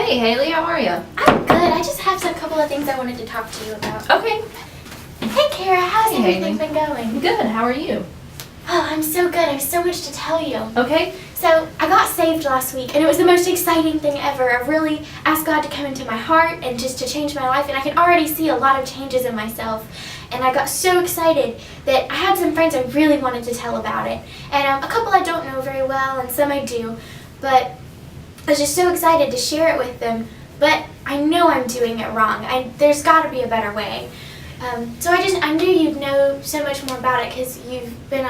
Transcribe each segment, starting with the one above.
Hey, Haley, how are you? I'm good. I just have a couple of things I wanted to talk to you about. Okay. Hey, Kara, how's Hey, everything Haley. been going? Good, how are you? Oh, I'm so good. I have so much to tell you. Okay. So, I got saved last week, and it was the most exciting thing ever. I really asked God to come into my heart and just to change my life, and I can already see a lot of changes in myself. And I got so excited that I had some friends I really wanted to tell about it. And a couple I don't know very well, and some I do. But I was just so excited to share it with them. But I know I'm doing it wrong. There's got to be a better way. So I knew you'd know so much more about it because you've been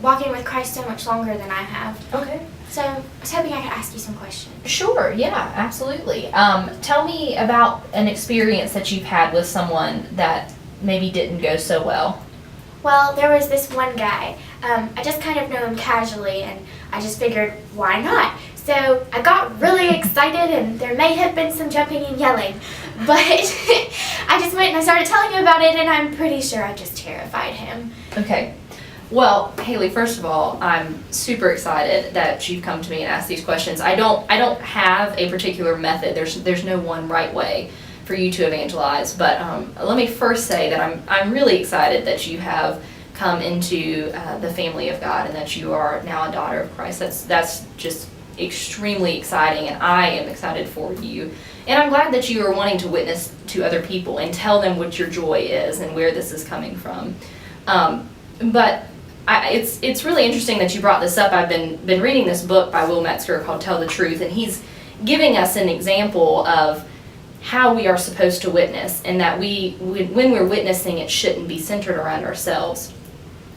walking with Christ so much longer than I have. Okay. So I was hoping I could ask you some questions. Sure, yeah, absolutely. Tell me about an experience that you've had with someone that maybe didn't go so well. Well, there was this one guy. I just kind of know him casually, and I just figured, why not? So I got really excited, and there may have been some jumping and yelling, but I just went and I started telling him about it, and I'm pretty sure I just terrified him. Okay. Well, Haley, first of all, I'm super excited that you've come to me and asked these questions. I don't have a particular method. There's no one right way for you to evangelize, but let me first say that I'm really excited that you have come into the family of God and that you are now a daughter of Christ. That's just extremely exciting, and I am excited for you. And I'm glad that you are wanting to witness to other people and tell them what your joy is and where this is coming from. But it's really interesting that you brought this up. I've been reading this book by Will Metzger called Tell the Truth, and he's giving us an example of how we are supposed to witness, and that when we're witnessing, it shouldn't be centered around ourselves.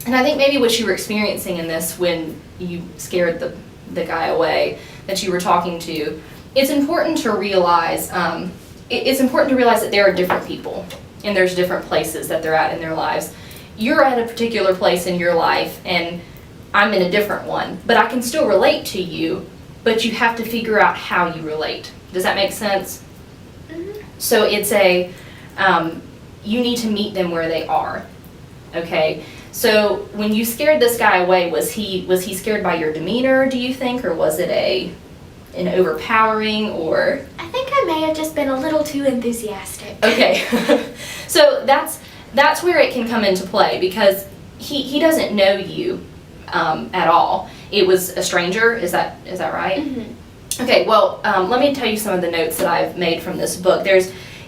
And I think maybe what you were experiencing in this when you scared the guy away that you were talking to, it's important to realize that there are different people and there's different places that they're at in their lives. You're at a particular place in your life and I'm in a different one, but I can still relate to you, but you have to figure out how you relate. Does that make sense? Mm-hmm. So it's you need to meet them where they are, okay? So when you scared this guy away, was he scared by your demeanor, do you think, or was it an overpowering, or? I think I may have just been a little too enthusiastic. Okay, so that's where it can come into play, because he doesn't know you at all. It was a stranger, is that right? Mm-hmm. Okay, well, let me tell you some of the notes that I've made from this book.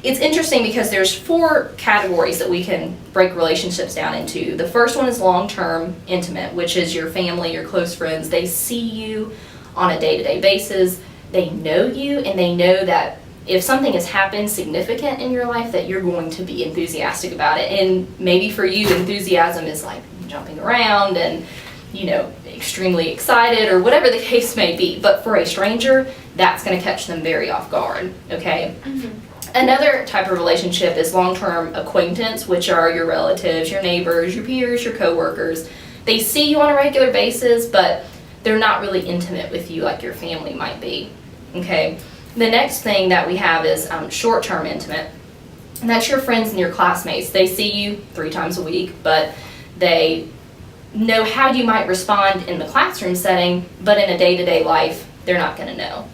It's interesting because there's 4 categories that we can break relationships down into. The first one is long-term intimate, which is your family, your close friends. They see you on a day-to-day basis. They know you, and they know that if something has happened significant in your life, that you're going to be enthusiastic about it. And maybe for you, enthusiasm is like jumping around and, extremely excited, or whatever the case may be. But for a stranger, that's going to catch them very off guard, okay? Mm-hmm. Another type of relationship is long-term acquaintance, which are your relatives, your neighbors, your peers, your coworkers. They see you on a regular basis, but they're not really intimate with you like your family might be, okay? The next thing that we have is short-term intimate, and that's your friends and your classmates. They see you 3 times a week, but they know how you might respond in the classroom setting, but in a day-to-day life, they're not going to know.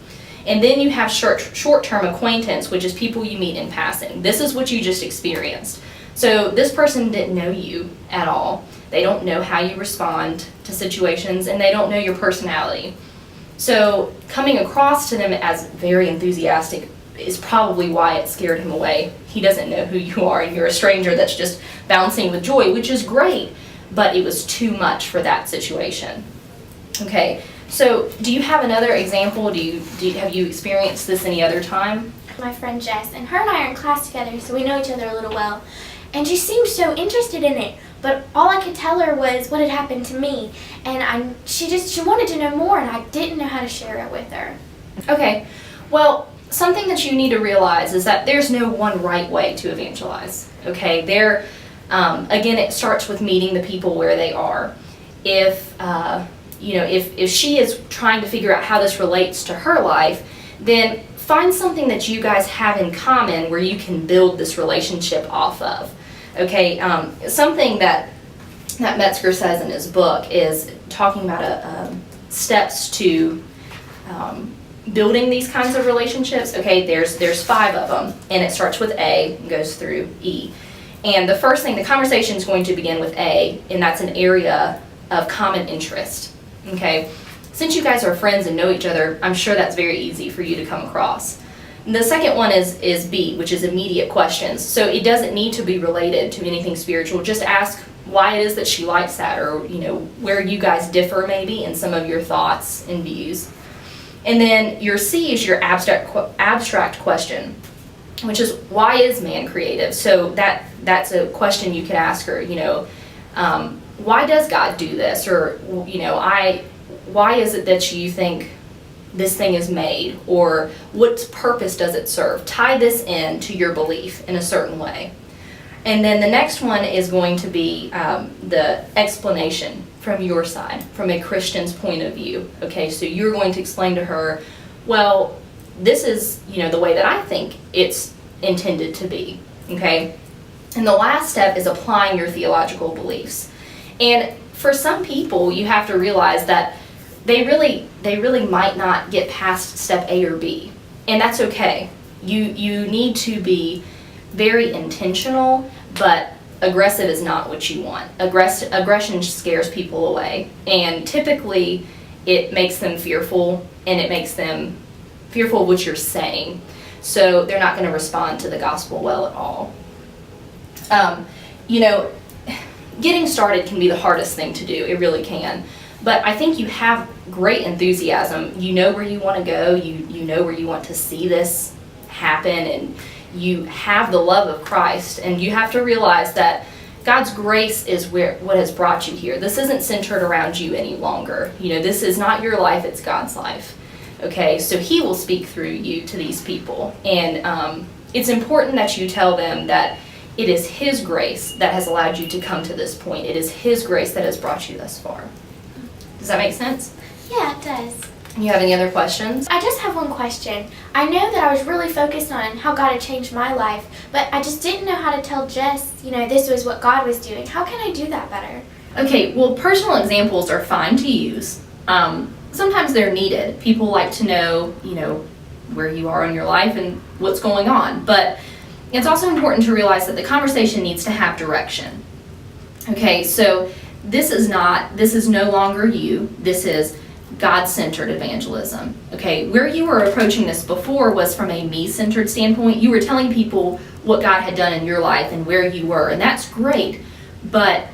And then you have short-term acquaintance, which is people you meet in passing. This is what you just experienced. So this person didn't know you at all. They don't know how you respond to situations, and they don't know your personality. So coming across to them as very enthusiastic is probably why it scared him away. He doesn't know who you are, and you're a stranger that's just bouncing with joy, which is great, but it was too much for that situation. Okay. So, do you have another example? Have you experienced this any other time? My friend Jess, and her and I are in class together, so we know each other a little well. And she seemed so interested in it, but all I could tell her was what had happened to me. And she wanted to know more, and I didn't know how to share it with her. Okay, well, something that you need to realize is that there's no one right way to evangelize. Okay, again, it starts with meeting the people where they are. If she is trying to figure out how this relates to her life, then find something that you guys have in common where you can build this relationship off of. Okay, something that Metzger says in his book is talking about steps to building these kinds of relationships, okay, there's 5 of them, and it starts with A and goes through E. And the first thing, the conversation is going to begin with A, and that's an area of common interest, okay? Since you guys are friends and know each other, I'm sure that's very easy for you to come across. And the second one is B, which is immediate questions. So it doesn't need to be related to anything spiritual. Just ask why it is that she likes that, or where you guys differ maybe in some of your thoughts and views. And then your C is your abstract question, which is, why is man creative? So that's a question you could ask her, why does God do this? Or, why is it that you think this thing is made? Or what purpose does it serve? Tie this in to your belief in a certain way. And then the next one is going to be the explanation from your side, from a Christian's point of view. Okay, so you're going to explain to her, well, this is, the way that I think it's intended to be. Okay? And the last step is applying your theological beliefs. And for some people, you have to realize that they really might not get past step A or B. And that's okay. You need to be very intentional, but aggressive is not what you want. Aggression scares people away, and typically it makes them fearful, and it makes them fearful of what you're saying. So they're not going to respond to the gospel well at all. Getting started can be the hardest thing to do. It really can. But I think you have great enthusiasm. You know where you want to go. You know where you want to see this happen, and you have the love of Christ, and you have to realize that God's grace is what has brought you here. This isn't centered around you any longer. This is not your life, it's God's life. Okay, so He will speak through you to these people. And it's important that you tell them that it is His grace that has allowed you to come to this point. It is His grace that has brought you thus far. Does that make sense? Yeah, it does. You have any other questions? I just have one question. I know that I was really focused on how God had changed my life, but I just didn't know how to tell Jess, this was what God was doing. How can I do that better? Okay, well, personal examples are fine to use. Sometimes they're needed. People like to know, where you are in your life and what's going on. But it's also important to realize that the conversation needs to have direction. Okay, so this is no longer you. This is God-centered evangelism. Okay, where you were approaching this before was from a me-centered standpoint. You were telling people what God had done in your life and where you were, and that's great, but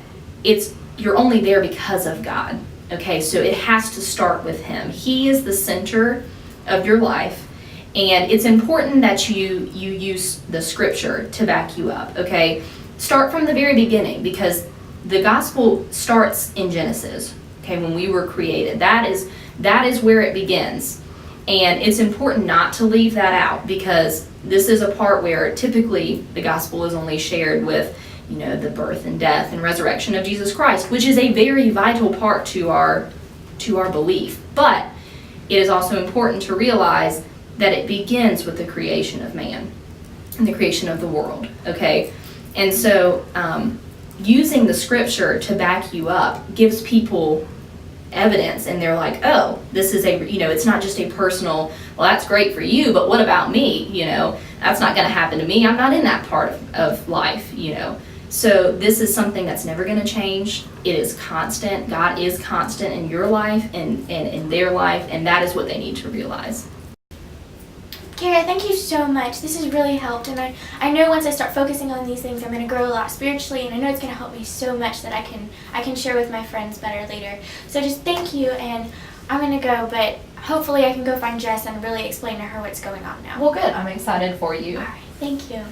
you're only there because of God. Okay, so it has to start with Him. He is the center of your life, and it's important that you use the Scripture to back you up. Okay, start from the very beginning, because the gospel starts in Genesis. Okay, when we were created, that is where it begins, and it's important not to leave that out, because this is a part where typically the gospel is only shared with the birth and death and resurrection of Jesus Christ, which is a very vital part to our belief. But it is also important to realize that it begins with the creation of man and the creation of the world. Okay, and so using the Scripture to back you up gives people evidence, and they're like, oh, this is it's not just a personal, well, that's great for you, but what about me? That's not going to happen to me. I'm not in that part of life. So this is something that's never going to change. It is constant. God is constant in your life and in their life, and that is what they need to realize. Kara, thank you so much. This has really helped, and I know once I start focusing on these things, I'm going to grow a lot spiritually, and I know it's going to help me so much that I can share with my friends better later. So just thank you, and I'm going to go, but hopefully I can go find Jess and really explain to her what's going on now. Well, good. I'm excited for you. All right, thank you.